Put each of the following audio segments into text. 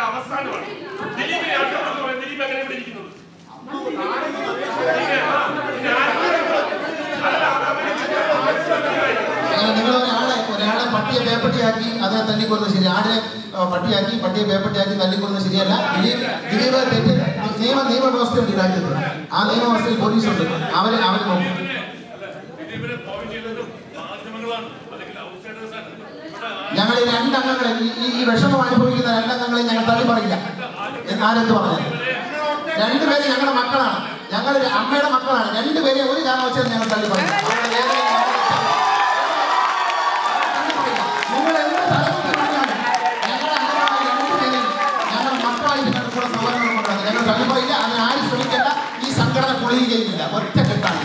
അവസാനമാണ് ദിലീപ് എങ്ങനെ ഇവിടെ ഇരിക്കുന്നത്? ഒരാളെ പട്ടിയെ പേപ്പട്ടിയാക്കി അതിനെ തല്ലിക്കൊടുന്നത് ശരി, ആടിനെ പട്ടിയാക്കി പട്ടിയെ പേപ്പട്ടിയാക്കി തല്ലിക്കൊടുന്നത് ശരിയല്ല. ദിലീപ് തെറ്റ് നിയമവ്യവസ്ഥയുണ്ട് ഈ രാജ്യത്ത്. ആ നിയമവ്യവസ്ഥയിൽ പോലീസുണ്ട്, അവര് നോക്കും. ഞങ്ങൾ ഈ രണ്ടംഗങ്ങളെ ഈ വിഷമം അനുഭവിക്കുന്ന രണ്ടംഗങ്ങളെ ഞങ്ങൾ തള്ളി പറയില്ല. ആരെന്ത് പറഞ്ഞു? രണ്ടുപേര് ഞങ്ങളുടെ മക്കളാണ്, ഞങ്ങൾ അമ്മയുടെ മക്കളാണ്. രണ്ടുപേരെ ഒരു കാരണവശാലും ഞങ്ങൾ തള്ളി പറയില്ല. നിങ്ങൾ എന്ത് തലമുറ പറഞ്ഞാലും ഞങ്ങളുടെ അംഗങ്ങളായ രണ്ടുപേരെയും ഞങ്ങൾ മക്കളായിട്ട് ഞങ്ങൾക്കുള്ള സൗകര്യങ്ങൾ കൊണ്ടുവന്നത് ഞങ്ങൾ തള്ളി പറയില്ല. അതിന് ആരും ശ്രമിക്കേണ്ട. ഈ സംഘടന പൊളിയുകയില്ല, ഒറ്റക്കെട്ടാണ്.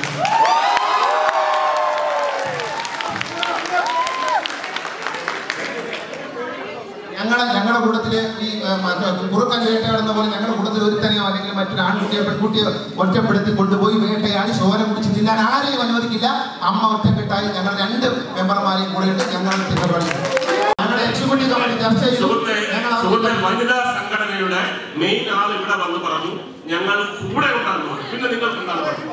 ഞങ്ങളുടെ കൂട്ടത്തില് ഈ കുറുക്കൻ വേട്ടയാടുന്ന പോലെ ഞങ്ങളുടെ കൂട്ടത്തിൽ ഒരുത്തനെയോ അല്ലെങ്കിൽ മറ്റൊരു ആൺകുട്ടിയോ പെൺകുട്ടിയോ ഒറ്റപ്പെടുത്തി കൊണ്ടുപോയി വേട്ടയാടി ചോര കുടിച്ച് തിന്നാൻ ആരെയും അനുവദിക്കില്ല. അമ്മ ഒറ്റക്കെട്ടായി ഞങ്ങൾ രണ്ട് മെമ്പർമാരെയും കൂടെ ഇട്ട് ഞങ്ങൾ ഞങ്ങളുടെ എക്സിക്യൂട്ടീവ് കമ്മിറ്റി ചർച്ച ചെയ്തു. വനിതാ സംഘടനയുടെ മെയിൻ ആൾ ഇവിടെ വന്ന് പറഞ്ഞു ഞങ്ങൾ കൂടെ ഉണ്ടാകുന്നു. പിന്നെ നിങ്ങൾക്ക് എന്താണ് പറഞ്ഞു?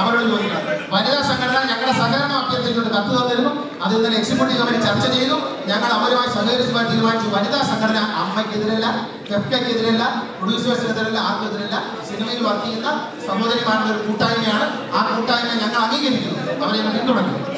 അവരോട് ചോദിക്കണം. വനിതാ സംഘടന ഞങ്ങളുടെ സഹകരണം അഭ്യർത്ഥിച്ചുകൊണ്ട് കത്ത് തന്നിരുന്നു. അതിൽ നിന്ന് എക്സിക്യൂട്ടീവ് കമ്മിറ്റി ചർച്ച ചെയ്തു. ഞങ്ങൾ അവരുമായി സഹകരിച്ചുമായി തീരുമാനിച്ചു. വനിതാ സംഘടന അമ്മയ്ക്കെതിരല്ല, കെഫ്കയ്ക്കെതിരല്ല, പ്രൊഡ്യൂസേഴ്സിനെതിരല്ല, ആർക്കെതിരല്ല. സിനിമയിൽ വർക്ക് ചെയ്യുന്ന സഹോദരിമാരുടെ ഒരു കൂട്ടായ്മയാണ്. ആ കൂട്ടായ്മ ഞങ്ങൾ അംഗീകരിക്കുന്നു, അവരെ പിന്തുണയ്ക്കുന്നു.